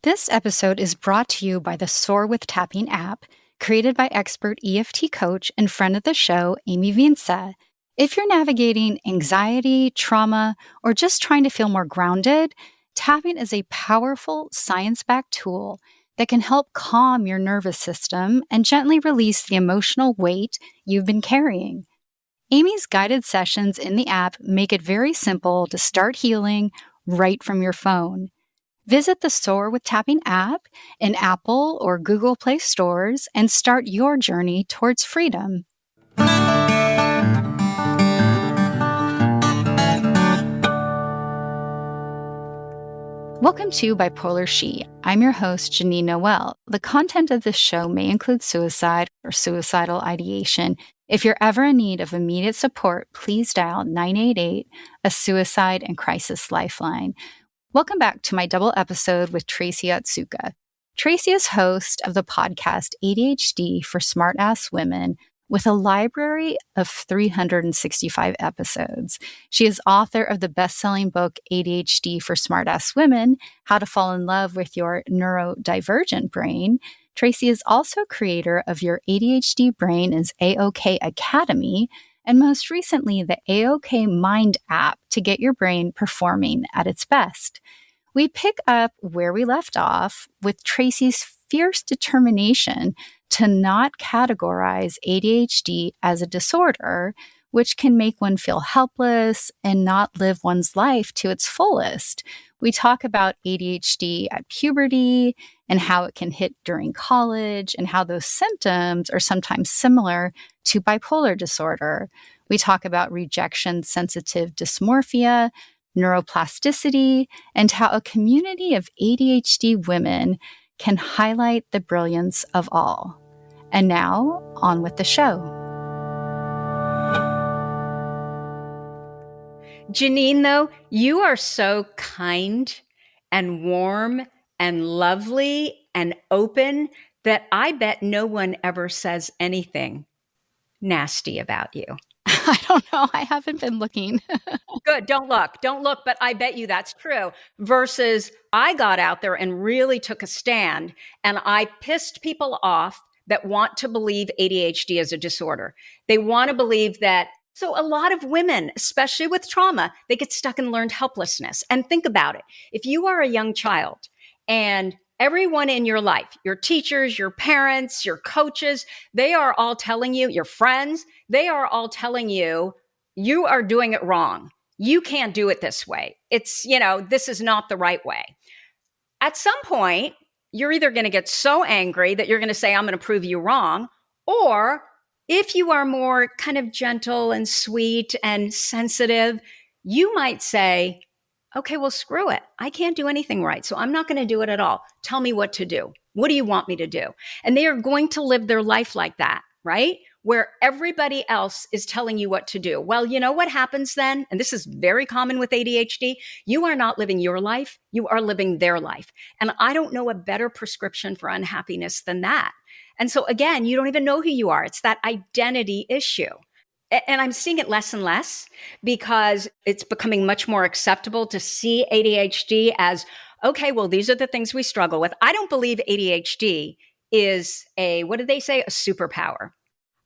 This episode is brought to you by the Soar with Tapping app, created by expert EFT coach and friend of the show, Amy Vince. If you're navigating anxiety, trauma, or just trying to feel more grounded, tapping is a powerful science-backed tool that can help calm your nervous system and gently release the emotional weight you've been carrying. Amy's guided sessions in the app make it very simple to start healing right from your phone. Visit the Soar with Tapping app in Apple or Google Play stores and start your journey towards freedom. Welcome to Bipolar She. I'm your host, Janine Noel. The content of this show may include suicide or suicidal ideation. If you're ever in need of immediate support, please dial 988, a suicide and crisis lifeline. Welcome back to my double episode with Tracy Otsuka. Tracy is host of the podcast ADHD for Smart-Ass Women with a library of 365 episodes. She is author of the best-selling book ADHD for Smart-Ass Women, How to Fall in Love with Your Neurodivergent Brain. Tracy is also creator of Your ADHD Brain is A-OK Academy, and most recently, the A-OK Mind app to get your brain performing at its best. We pick up where we left off with Tracy's fierce determination to not categorize ADHD as a disorder, which can make one feel helpless and not live one's life to its fullest. We talk about ADHD at puberty and how it can hit during college and how those symptoms are sometimes similar to bipolar disorder. We talk about rejection-sensitive dysmorphia, neuroplasticity, and how a community of ADHD women can highlight the brilliance of all. And now, on with the show. Janine, though, you are so kind and warm and lovely and open that I bet no one ever says anything nasty about you. I don't know. I haven't been looking. Good. Don't look. But I bet you that's true. Versus I got out there and really took a stand and I pissed people off that want to believe ADHD is a disorder. They want to believe that. So a lot of women, especially with trauma, they get stuck in learned helplessness. And think about it. If you are a young child and everyone in your life, your teachers, your parents, your coaches, they are all telling you, your friends, they are all telling you, you are doing it wrong. You can't do it this way. It's, this is not the right way. At some point, you're either going to get so angry that you're going to say, I'm going to prove you wrong. Or if you are more kind of gentle and sweet and sensitive, you might say, okay, well, screw it. I can't do anything right. So I'm not going to do it at all. Tell me what to do. What do you want me to do? And they are going to live their life like that, right? Where everybody else is telling you what to do. Well, you know what happens then? And this is very common with ADHD. You are not living your life. You are living their life. And I don't know a better prescription for unhappiness than that. And so again, you don't even know who you are. It's that identity issue. And I'm seeing it less and less because it's becoming much more acceptable to see ADHD as, okay, well, these are the things we struggle with. I don't believe ADHD is what did they say? A superpower.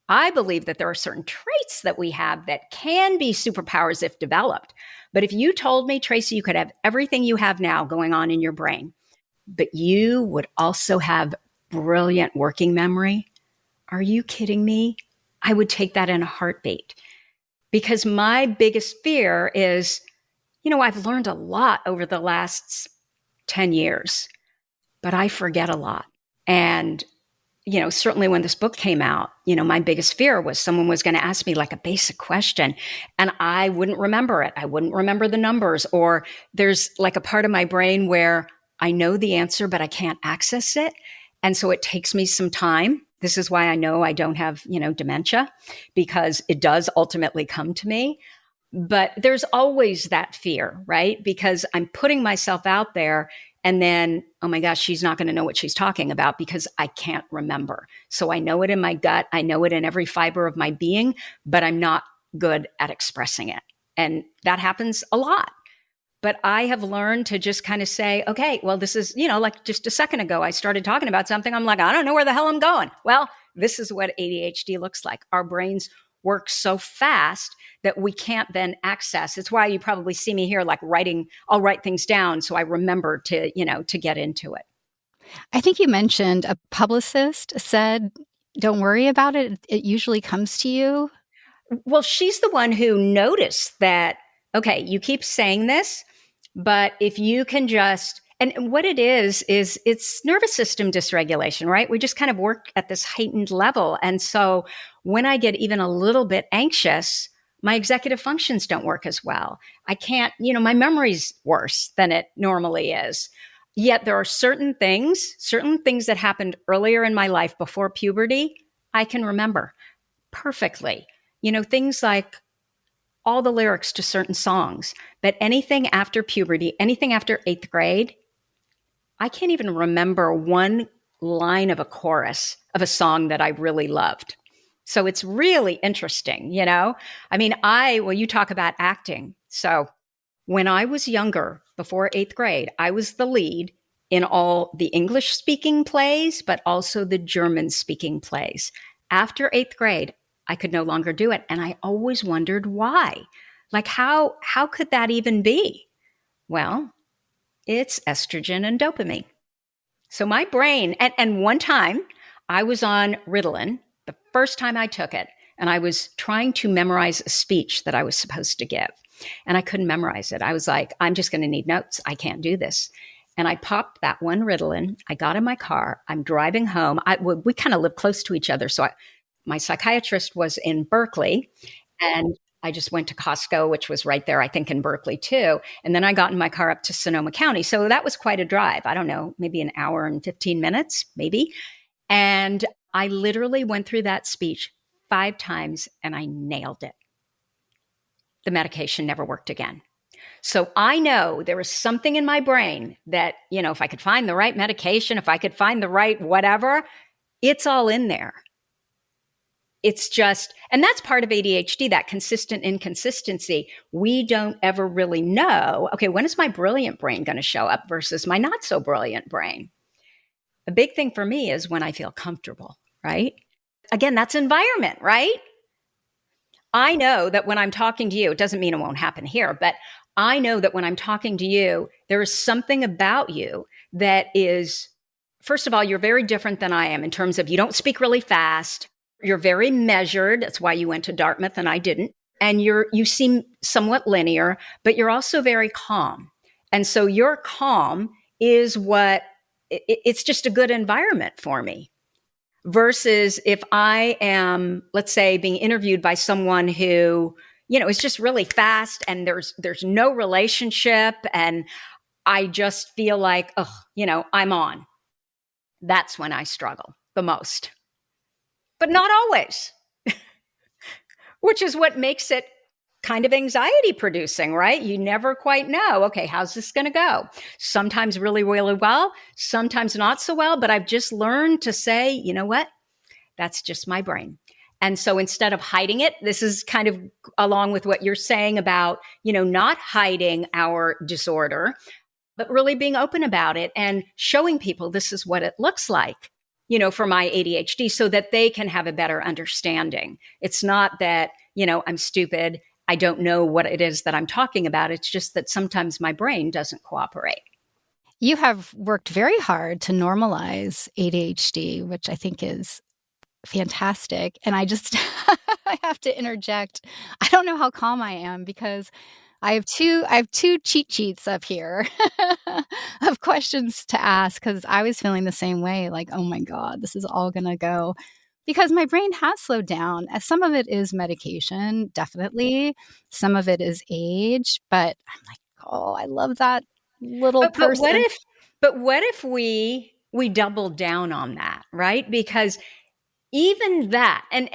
I believe that there are certain traits that we have that can be superpowers if developed. But if you told me, Tracy, you could have everything you have now going on in your brain, but you would also have brilliant working memory, are you kidding me? I would take that in a heartbeat because my biggest fear is, I've learned a lot over the last 10 years, but I forget a lot. And, certainly when this book came out, my biggest fear was someone was going to ask me like a basic question and I wouldn't remember it. I wouldn't remember the numbers, or there's like a part of my brain where I know the answer, but I can't access it. And so it takes me some time. This is why I know I don't have, dementia, because it does ultimately come to me. But there's always that fear, right? Because I'm putting myself out there and then, oh my gosh, she's not going to know what she's talking about because I can't remember. So I know it in my gut. I know it in every fiber of my being, but I'm not good at expressing it. And that happens a lot. But I have learned to just kind of say, okay, well, this is, like just a second ago, I started talking about something. I'm like, I don't know where the hell I'm going. Well, this is what ADHD looks like. Our brains work so fast that we can't then access. It's why you probably see me here, like I'll write things down so I remember to get into it. I think you mentioned a publicist said, don't worry about it. It usually comes to you. Well, she's the one who noticed that, okay, you keep saying this, but if you can just, and what it is it's nervous system dysregulation, right? We just kind of work at this heightened level. And so when I get even a little bit anxious, my executive functions don't work as well. I can't, my memory's worse than it normally is. Yet there are certain things that happened earlier in my life before puberty, I can remember perfectly. Things like all the lyrics to certain songs, but anything after puberty, anything after 8th grade, I can't even remember one line of a chorus of a song that I really loved. So it's really interesting, I mean, you talk about acting. So when I was younger, before 8th grade, I was the lead in all the English speaking plays, but also the German speaking plays. After 8th grade, I could no longer do it. And I always wondered why. Like, how could that even be? Well, it's estrogen and dopamine. So my brain, and one time I was on Ritalin, the first time I took it, and I was trying to memorize a speech that I was supposed to give. And I couldn't memorize it. I was like, I'm just going to need notes. I can't do this. And I popped that one Ritalin. I got in my car. I'm driving home. We kind of live close to each other. So my psychiatrist was in Berkeley, and I just went to Costco, which was right there, I think, in Berkeley too. And then I got in my car up to Sonoma County. So that was quite a drive. I don't know, maybe an hour and 15 minutes, maybe. And I literally went through that speech 5 times and I nailed it. The medication never worked again. So I know there is something in my brain that, if I could find the right medication, if I could find the right whatever, it's all in there. It's just, and that's part of ADHD, that consistent inconsistency. We don't ever really know, okay, when is my brilliant brain going to show up versus my not so brilliant brain? The big thing for me is when I feel comfortable, right? Again, that's environment, right? I know that when I'm talking to you, it doesn't mean it won't happen here, but I know that when I'm talking to you, there is something about you that is, first of all, you're very different than I am in terms of you don't speak really fast. You're very measured. That's why you went to Dartmouth and I didn't. And you seem somewhat linear, but you're also very calm. And so your calm is it's just a good environment for me. Versus if I am, let's say, being interviewed by someone who, is just really fast and there's no relationship and I just feel like, I'm on. That's when I struggle the most. But not always, which is what makes it kind of anxiety producing, right? You never quite know, okay, how's this going to go? Sometimes really, really well, sometimes not so well, but I've just learned to say, you know what? That's just my brain. And so instead of hiding it, this is kind of along with what you're saying about, not hiding our disorder, but really being open about it and showing people this is what it looks like, for my ADHD so that they can have a better understanding. It's not that, I'm stupid. I don't know what it is that I'm talking about. It's just that sometimes my brain doesn't cooperate. You have worked very hard to normalize ADHD, which I think is fantastic. And I just, I have to interject. I don't know how calm I am because I have two cheat sheets up here of questions to ask because I was feeling the same way. Like, oh my God, this is all going to go because my brain has slowed down. Some of it is medication, definitely. Some of it is age, but I'm like, oh, I love that little person. But what if we double down on that, right? Because even that, and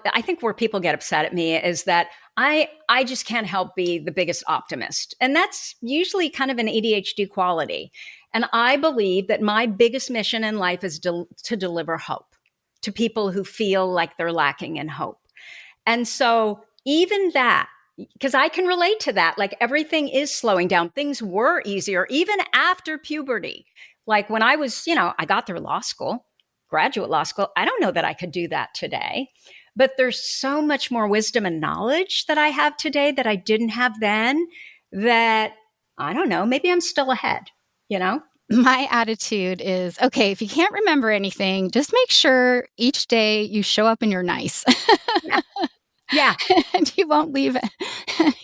I think where people get upset at me is that I just can't help be the biggest optimist. And that's usually kind of an ADHD quality. And I believe that my biggest mission in life is to deliver hope to people who feel like they're lacking in hope. And so even that, because I can relate to that. Like everything is slowing down. Things were easier even after puberty. Like when I was, I got through law school, graduate law school. I don't know that I could do that today, but there's so much more wisdom and knowledge that I have today that I didn't have then, that I don't know, maybe I'm still ahead, My attitude is, okay, if you can't remember anything, just make sure each day you show up and you're nice. Yeah. Yeah. And you won't leave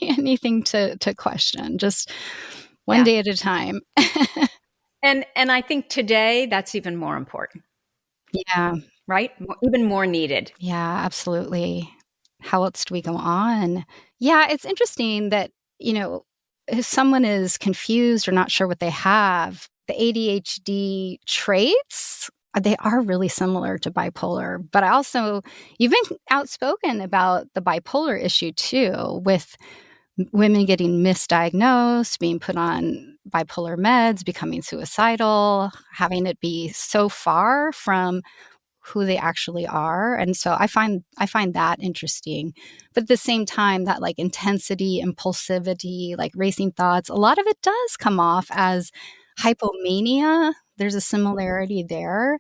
anything to question, just one Yeah. day at a time. And I think today that's even more important, Yeah. right? Even more needed. Yeah, absolutely. How else do we go on? Yeah, it's interesting that, if someone is confused or not sure what they have, the ADHD traits, they are really similar to bipolar. But you've been outspoken about the bipolar issue too, with women getting misdiagnosed, being put on bipolar meds, becoming suicidal, having it be so far from who they actually are. And so I find that interesting. But at the same time, that like intensity, impulsivity, like racing thoughts, a lot of it does come off as hypomania. There's a similarity there.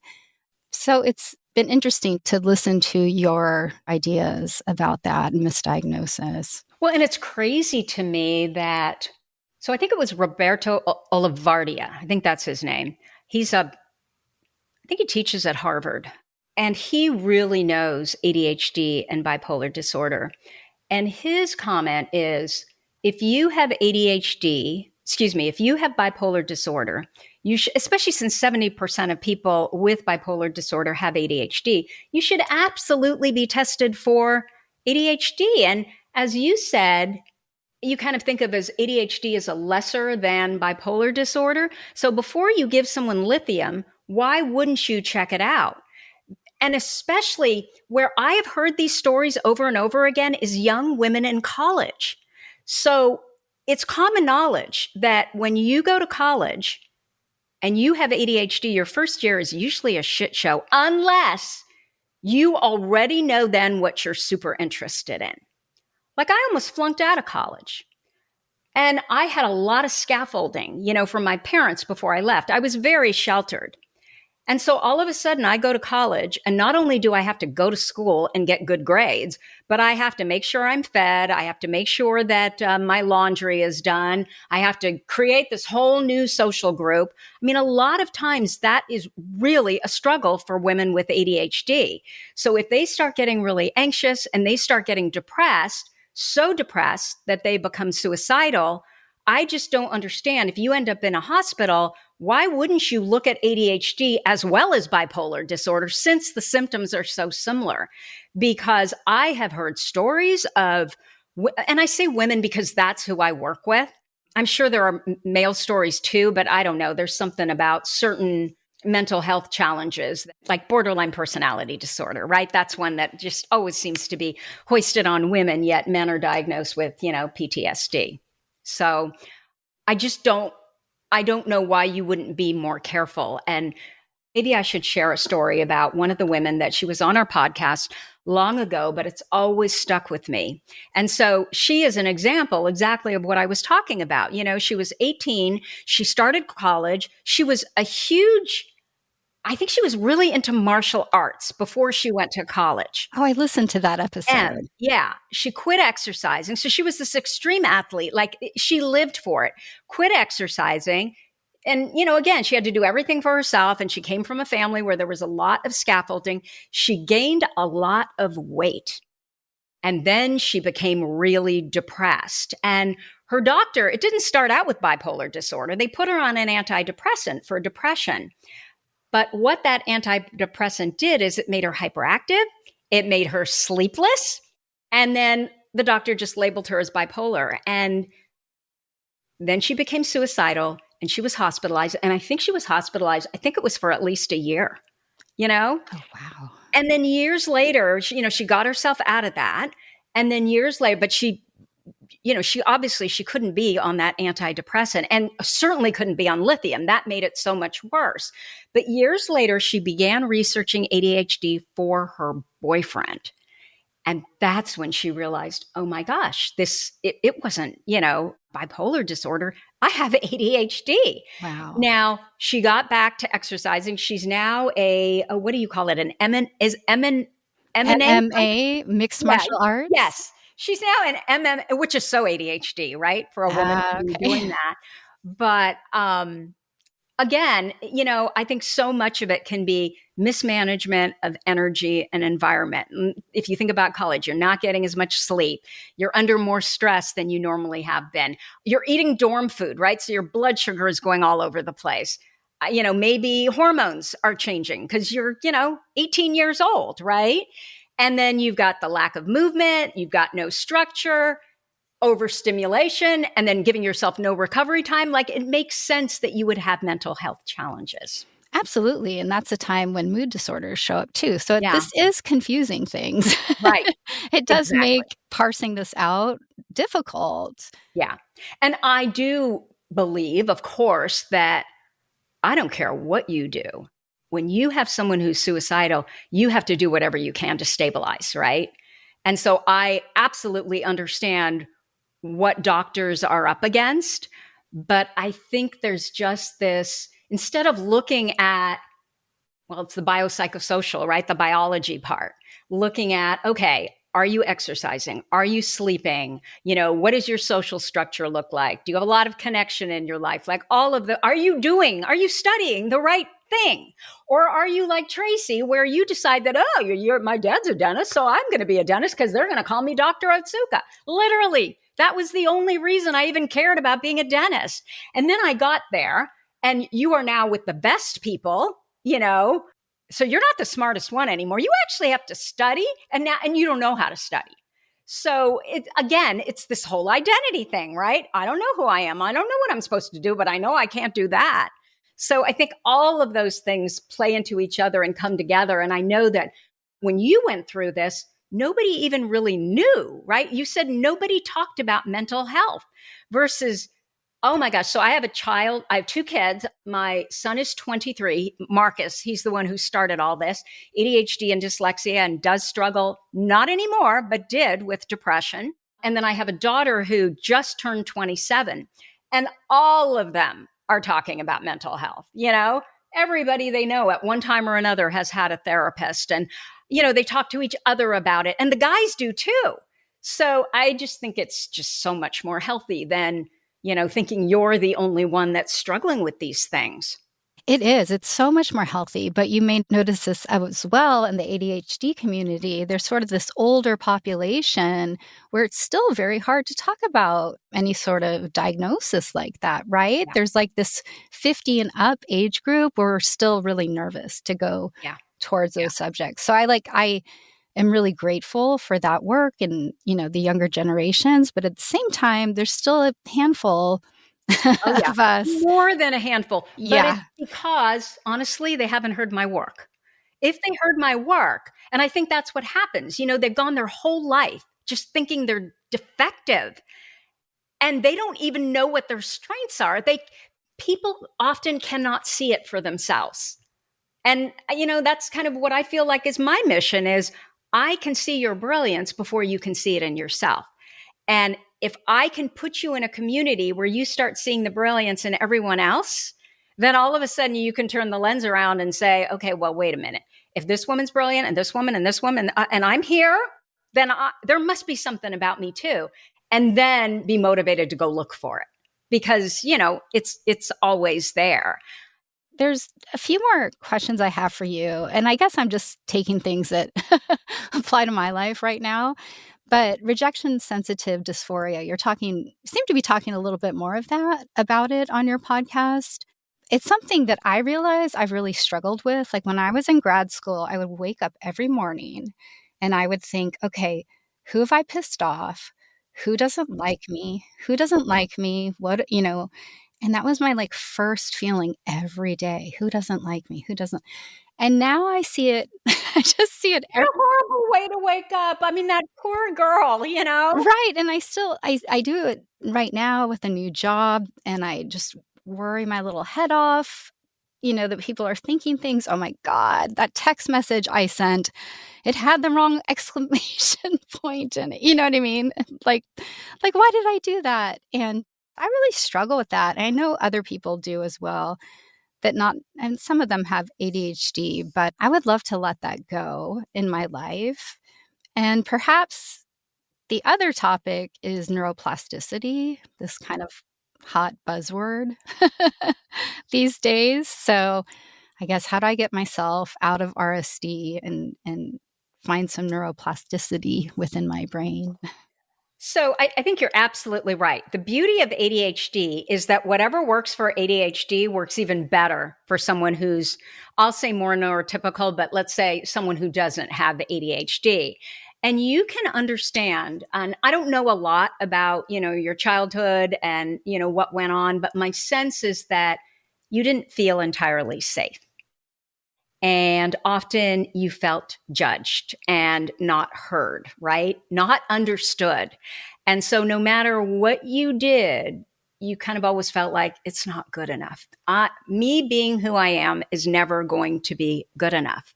So it's been interesting to listen to your ideas about that and misdiagnosis. Well, and it's crazy to me that, so I think it was Roberto Olivardia. I think that's his name. I think he teaches at Harvard, and he really knows ADHD and bipolar disorder. And his comment is, if you have if you have bipolar disorder, especially since 70% of people with bipolar disorder have ADHD, you should absolutely be tested for ADHD. And as you said, you kind of think of as ADHD as a lesser than bipolar disorder. So before you give someone lithium, why wouldn't you check it out? And especially where I have heard these stories over and over again is young women in college. So it's common knowledge that when you go to college and you have ADHD, your first year is usually a shit show, unless you already know then what you're super interested in. Like I almost flunked out of college. And I had a lot of scaffolding, from my parents before I left. I was very sheltered. And so all of a sudden I go to college, and not only do I have to go to school and get good grades, but I have to make sure I'm fed. I have to make sure that my laundry is done. I have to create this whole new social group. I mean, a lot of times that is really a struggle for women with ADHD. So if they start getting really anxious and they start getting depressed, so depressed that they become suicidal, I just don't understand. If you end up in a hospital, why wouldn't you look at ADHD as well as bipolar disorder, since the symptoms are so similar? Because I have heard stories of, and I say women because that's who I work with. I'm sure there are male stories too, but I don't know. There's something about certain mental health challenges, like borderline personality disorder, right? That's one that just always seems to be hoisted on women, yet men are diagnosed with, PTSD. So I don't know why you wouldn't be more careful. And maybe I should share a story about one of the women that she was on our podcast long ago, but it's always stuck with me. And so she is an example exactly of what I was talking about. She was 18. She started college. She was I think she was really into martial arts before she went to college. Oh, I listened to that episode. And yeah, she quit exercising. So she was this extreme athlete, like she lived for it, quit exercising. And, again, she had to do everything for herself. And she came from a family where there was a lot of scaffolding. She gained a lot of weight. And then she became really depressed. And her doctor, it didn't start out with bipolar disorder. They put her on an antidepressant for depression. But what that antidepressant did is it made her hyperactive. It made her sleepless. And then the doctor just labeled her as bipolar. And then she became suicidal and she was hospitalized. And I think she was hospitalized, I think it was for at least a year, Oh, wow. And then years later, she got herself out of that. And then years later, but she couldn't be on that antidepressant and certainly couldn't be on lithium. That made it so much worse. But years later, she began researching ADHD for her boyfriend. And that's when she realized, oh my gosh, it wasn't, bipolar disorder. I have ADHD. Wow. Now she got back to exercising. She's now what do you call it? An MMA? MMA, mixed Yeah. martial arts? Yes. She's now an which is so ADHD, right? For a woman to be Okay. doing that. But again, I think so much of it can be mismanagement of energy and environment. And if you think about college, you're not getting as much sleep. You're under more stress than you normally have been. You're eating dorm food, right? So your blood sugar is going all over the place. Maybe hormones are changing because you're, 18 years old, right? And then you've got the lack of movement, you've got no structure, overstimulation, and then giving yourself no recovery time. Like, it makes sense that you would have mental health challenges. Absolutely. And that's a time when mood disorders show up too. So Yeah, this is confusing things. right. It does Exactly. make parsing this out difficult. Yeah. And I do believe, of course, that I don't care what you do. When you have someone who's suicidal, you have to do whatever you can to stabilize, right? And so I absolutely understand what doctors are up against. But I think there's just this, instead of looking at, well, it's the biopsychosocial, right? The biology part, looking at, okay, are you exercising? Are you sleeping? What does your social structure look like? Do you have a lot of connection in your life? Like are you studying the right thing? Or are you like Tracy, where you decide that, oh, my dad's a dentist, so I'm going to be a dentist because they're going to call me Dr. Otsuka. Literally, that was the only reason I even cared about being a dentist. And then I got there, and you are now with the best people, so you're not the smartest one anymore. You actually have to study, and you don't know how to study. So it's this whole identity thing, right? I don't know who I am. I don't know what I'm supposed to do, but I know I can't do that. So I think all of those things play into each other and come together. And I know that when you went through this, nobody even really knew, right? You said nobody talked about mental health versus, oh my gosh. So I have two kids. My son is 23, Marcus. He's the one who started all this, ADHD and dyslexia, and does struggle, not anymore, but did, with depression. And then I have a daughter who just turned 27, and all of them are talking about mental health. Everybody they know at one time or another has had a therapist, and, they talk to each other about it, and the guys do too. So I just think it's just so much more healthy than, thinking you're the only one that's struggling with these things. It is. It's so much more healthy, but you may notice this as well in the ADHD community. There's sort of this older population where it's still very hard to talk about any sort of diagnosis like that, right? Yeah. There's like this 50 and up age group where we're still really nervous to go towards those subjects. So I am really grateful for that work and, the younger generations, but at the same time, there's still a handful of us. More than a handful. Yeah. But it's because, honestly, they haven't heard my work. If they heard my work, and I think that's what happens, they've gone their whole life just thinking they're defective, and they don't even know what their strengths are. People often cannot see it for themselves. And, that's kind of what I feel like is my mission is I can see your brilliance before you can see it in yourself. And if I can put you in a community where you start seeing the brilliance in everyone else, then all of a sudden you can turn the lens around and say, okay, well, wait a minute. If this woman's brilliant and this woman and I'm here, then there must be something about me too. And then be motivated to go look for it because, it's always there. There's a few more questions I have for you. And I guess I'm just taking things that apply to my life right now. But rejection sensitive dysphoria, you seem to be talking a little bit more about it on your podcast. It's something that I realize I've really struggled with. Like when I was in grad school, I would wake up every morning and I would think, okay, who have I pissed off? Who doesn't like me? Who doesn't like me? What, and that was my first feeling every day. Who doesn't like me? Who doesn't? And now I see it, I just see it. What a horrible way to wake up. I mean, that poor girl, Right. And I do it right now with a new job and I just worry my little head off. that people are thinking things, oh my God, that text message I sent, it had the wrong exclamation point in it. You know what I mean? Like, why did I do that? And I really struggle with that. And I know other people do as well, and some of them have ADHD, but I would love to let that go in my life. And perhaps the other topic is neuroplasticity, this kind of hot buzzword these days. So I guess, how do I get myself out of RSD and find some neuroplasticity within my brain? So I think you're absolutely right. The beauty of ADHD is that whatever works for ADHD works even better for someone who's, I'll say more neurotypical, but let's say someone who doesn't have ADHD. And you can understand, and I don't know a lot about, your childhood and, what went on, but my sense is that you didn't feel entirely safe. And often you felt judged and not heard, right? Not understood. And so no matter what you did, you kind of always felt like it's not good enough. Me being who I am is never going to be good enough.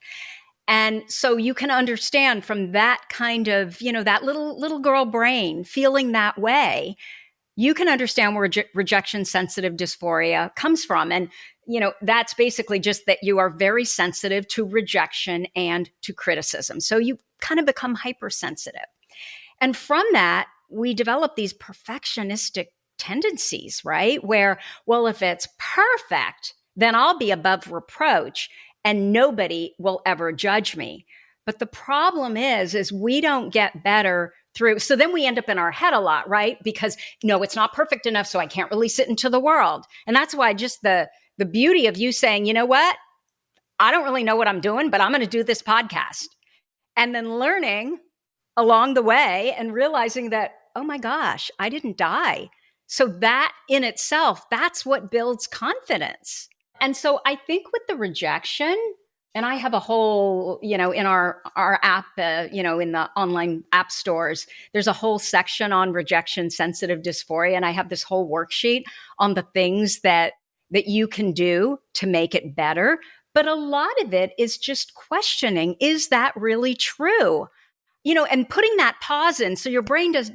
And so you can understand from that kind of, that little girl brain feeling that way, you can understand where rejection sensitive dysphoria comes from. And, that's basically just that you are very sensitive to rejection and to criticism. So you kind of become hypersensitive. And from that, we develop these perfectionistic tendencies, right? Where, well, if it's perfect, then I'll be above reproach and nobody will ever judge me. But the problem is we don't get better through. So then we end up in our head a lot, right? Because no, it's not perfect enough, so I can't release it into the world. And that's why just the beauty of you saying, you know what? I don't really know what I'm doing, but I'm going to do this podcast. And then learning along the way and realizing that, oh my gosh, I didn't die. So that in itself, that's what builds confidence. And so I think with the rejection, and I have a whole, in our app, in the online app stores, there's a whole section on rejection sensitive dysphoria. And I have this whole worksheet on the things that you can do to make it better. But a lot of it is just questioning, is that really true? And putting that pause in so your brain does,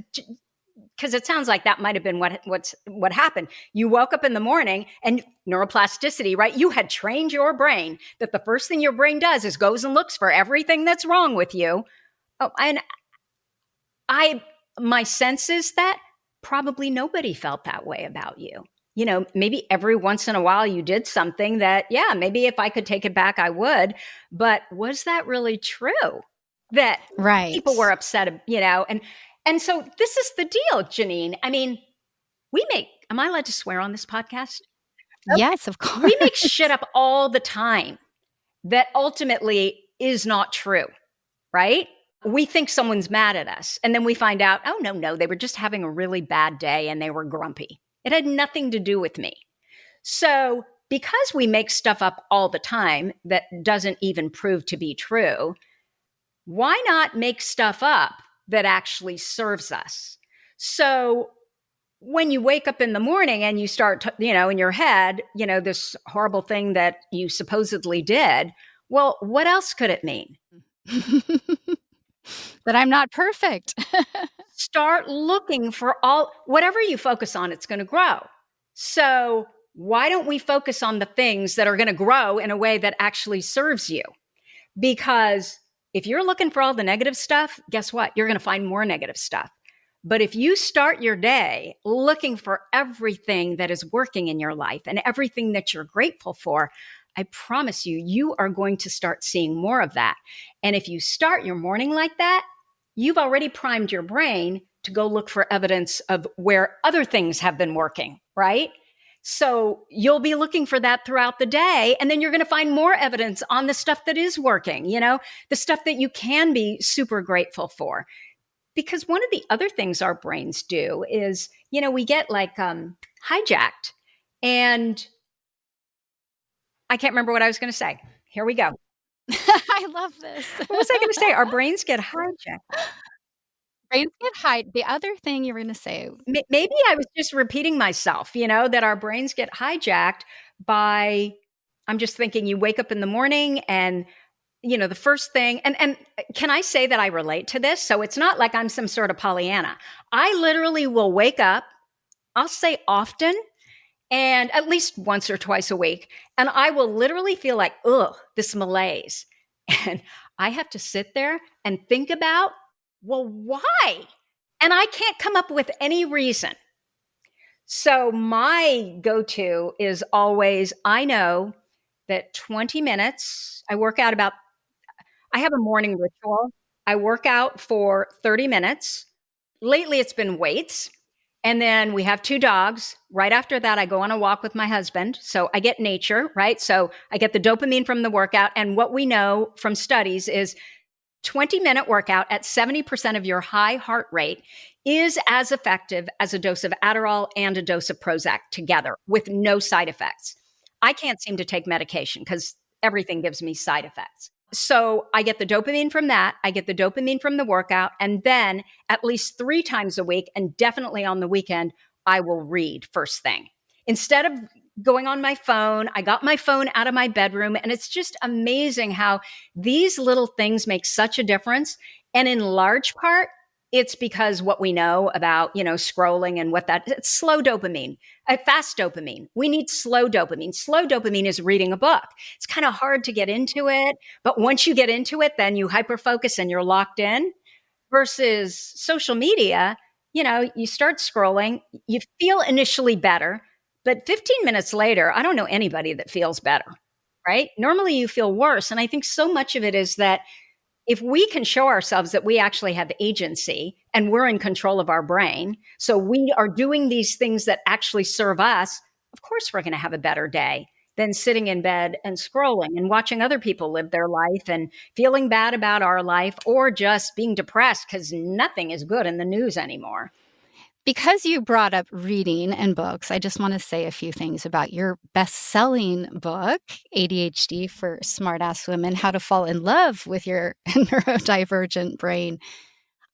because it sounds like that might have been what happened. You woke up in the morning and neuroplasticity, right? You had trained your brain that the first thing your brain does is goes and looks for everything that's wrong with you. Oh, and my sense is that probably nobody felt that way about you. Maybe every once in a while you did something that, yeah, maybe if I could take it back, I would. But was that really true? That Right. people were upset, and so this is the deal, Janine. I mean, am I allowed to swear on this podcast? Yes, of course. We make shit up all the time that ultimately is not true, right? We think someone's mad at us, and then we find out, oh, no, they were just having a really bad day and they were grumpy. It had nothing to do with me. So because we make stuff up all the time that doesn't even prove to be true, why not make stuff up that actually serves us? So when you wake up in the morning and you start, in your head, this horrible thing that you supposedly did, well, what else could it mean? That I'm not perfect. Start looking for whatever you focus on, it's going to grow. So why don't we focus on the things that are going to grow in a way that actually serves you? Because if you're looking for all the negative stuff, guess what? You're going to find more negative stuff. But if you start your day looking for everything that is working in your life and everything that you're grateful for, I promise you, you are going to start seeing more of that. And if you start your morning like that, you've already primed your brain to go look for evidence of where other things have been working, right? So you'll be looking for that throughout the day. And then you're going to find more evidence on the stuff that is working, the stuff that you can be super grateful for. Because one of the other things our brains do is, we get like hijacked. And I can't remember what I was going to say. Here we go. I love this. What was I going to say? Our brains get hijacked. Brains get hijacked. The other thing you were going to say. Maybe I was just repeating myself, that our brains get hijacked by I'm just thinking you wake up in the morning and, the first thing, and can I say that I relate to this? So it's not like I'm some sort of Pollyanna. I literally will wake up, I'll say often, and at least once or twice a week, and I will literally feel like, ugh, this malaise. And I have to sit there and think about, well, why? And I can't come up with any reason. So my go-to is always, I know that 20 minutes, I have a morning ritual. I work out for 30 minutes. Lately, it's been weights. And then we have 2 dogs. Right after that, I go on a walk with my husband. So I get nature, right? So I get the dopamine from the workout. And what we know from studies is 20-minute workout at 70% of your high heart rate is as effective as a dose of Adderall and a dose of Prozac together with no side effects. I can't seem to take medication because everything gives me side effects. So I get the dopamine from that. I get the dopamine from the workout. And then at least 3 times a week, and definitely on the weekend, I will read first thing. Instead of going on my phone, I got my phone out of my bedroom. And it's just amazing how these little things make such a difference. And in large part, it's because what we know about, scrolling and it's slow dopamine, fast dopamine. We need slow dopamine. Slow dopamine is reading a book. It's kind of hard to get into it, but once you get into it, then you hyper-focus and you're locked in. Versus social media, you start scrolling, you feel initially better, but 15 minutes later, I don't know anybody that feels better, right? Normally you feel worse. And I think so much of it is that if we can show ourselves that we actually have agency and we're in control of our brain, so we are doing these things that actually serve us, of course we're going to have a better day than sitting in bed and scrolling and watching other people live their life and feeling bad about our life or just being depressed because nothing is good in the news anymore. Because you brought up reading and books, I just want to say a few things about your best-selling book, ADHD for Smartass Women, How to Fall in Love with Your Neurodivergent Brain.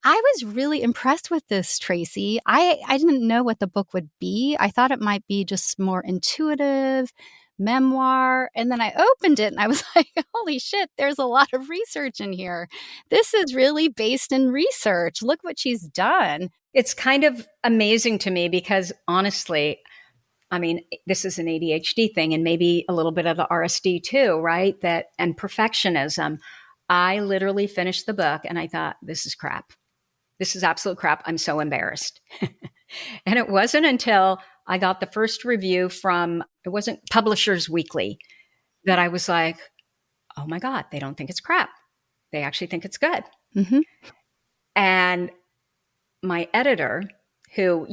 I was really impressed with this, Tracy. I didn't know what the book would be. I thought it might be just more intuitive, memoir. And then I opened it and I was like, holy shit, there's a lot of research in here. This is really based in research. Look what she's done. It's kind of amazing to me because honestly, I mean, this is an ADHD thing and maybe a little bit of the RSD too, right? And perfectionism. I literally finished the book and I thought, this is crap. This is absolute crap. I'm so embarrassed. And it wasn't until I got the first review it wasn't Publishers Weekly, that I was like, oh my God, they don't think it's crap. They actually think it's good. Mm-hmm. And my editor, who,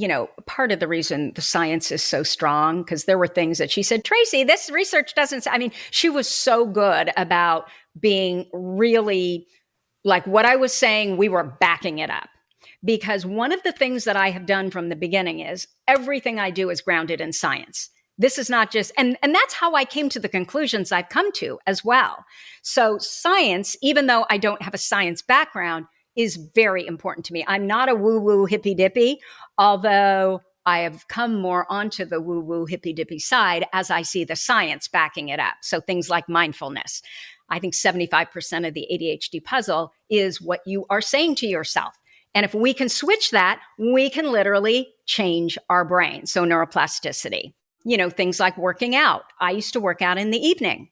part of the reason the science is so strong, because there were things that she said, Tracy, this research doesn't, she was so good about being really like what I was saying, we were backing it up. Because one of the things that I have done from the beginning is everything I do is grounded in science. This is not just, and that's how I came to the conclusions I've come to as well. So science, even though I don't have a science background, is very important to me. I'm not a woo-woo hippy-dippy, although I have come more onto the woo-woo hippy-dippy side as I see the science backing it up. So things like mindfulness. I think 75% of the ADHD puzzle is what you are saying to yourself. And if we can switch that, we can literally change our brain. So neuroplasticity, things like working out. I used to work out in the evening.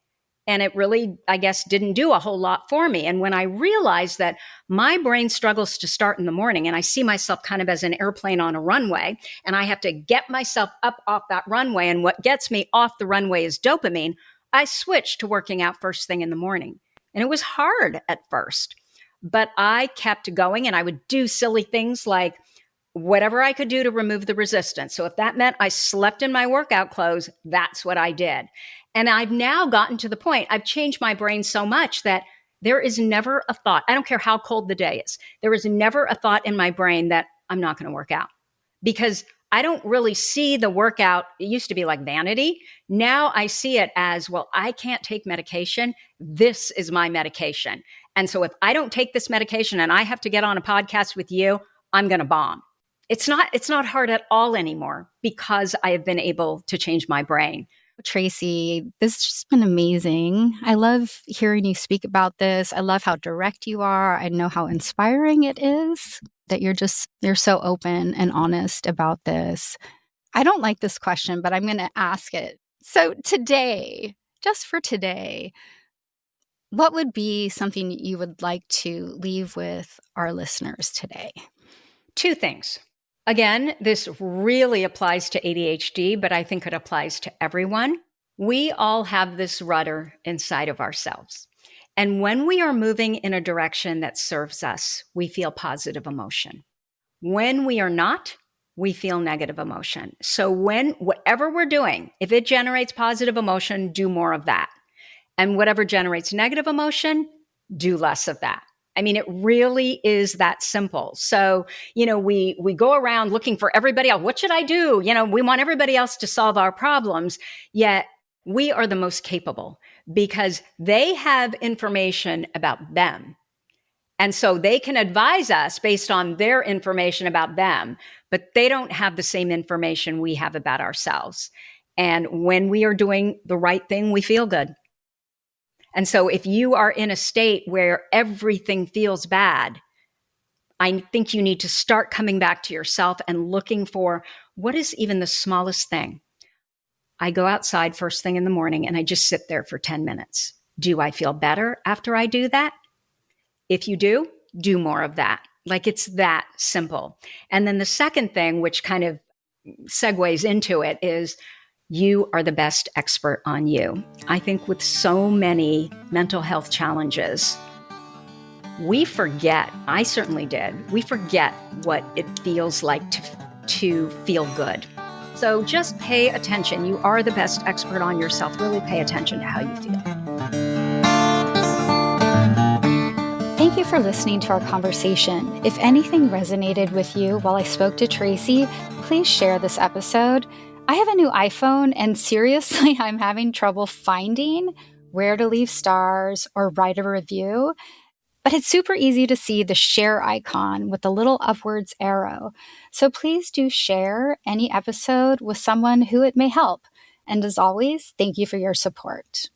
And it really, I guess, didn't do a whole lot for me. And when I realized that my brain struggles to start in the morning, and I see myself kind of as an airplane on a runway, and I have to get myself up off that runway, and what gets me off the runway is dopamine, I switched to working out first thing in the morning. And it was hard at first, but I kept going, and I would do silly things like whatever I could do to remove the resistance. So if that meant I slept in my workout clothes, that's what I did. And I've now gotten to the point, I've changed my brain so much that there is never a thought. I don't care how cold the day is. There is never a thought in my brain that I'm not going to work out, because I don't really see the workout. It used to be like vanity. Now I see it as, well, I can't take medication. This is my medication. And so if I don't take this medication and I have to get on a podcast with you, I'm going to bomb. It's not hard at all anymore because I have been able to change my brain. Tracy, this has just been amazing. I love hearing you speak about this. I love how direct you are. I know how inspiring it is that you're so open and honest about this. I don't like this question, but I'm going to ask it. So today, just for today, what would be something you would like to leave with our listeners today? Two things. Again, this really applies to ADHD, but I think it applies to everyone. We all have this rudder inside of ourselves. And when we are moving in a direction that serves us, we feel positive emotion. When we are not, we feel negative emotion. So whatever we're doing, if it generates positive emotion, do more of that. And whatever generates negative emotion, do less of that. I mean, it really is that simple. So, we go around looking for everybody else. What should I do? We want everybody else to solve our problems, yet we are the most capable because they have information about them. And so they can advise us based on their information about them, but they don't have the same information we have about ourselves. And when we are doing the right thing, we feel good. And so if you are in a state where everything feels bad, I think you need to start coming back to yourself and looking for what is even the smallest thing. I go outside first thing in the morning and I just sit there for 10 minutes. Do I feel better after I do that? If you do more of that. Like it's that simple. And then the second thing, which kind of segues into it, is you are the best expert on you. I think with so many mental health challenges, we forget, I certainly did, we forget what it feels like to feel good. So just pay attention. You are the best expert on yourself. Really pay attention to how you feel. Thank you for listening to our conversation. If anything resonated with you while I spoke to Tracy, please share this episode. I have a new iPhone, and seriously, I'm having trouble finding where to leave stars or write a review. But it's super easy to see the share icon with the little upwards arrow. So please do share any episode with someone who it may help. And as always, thank you for your support.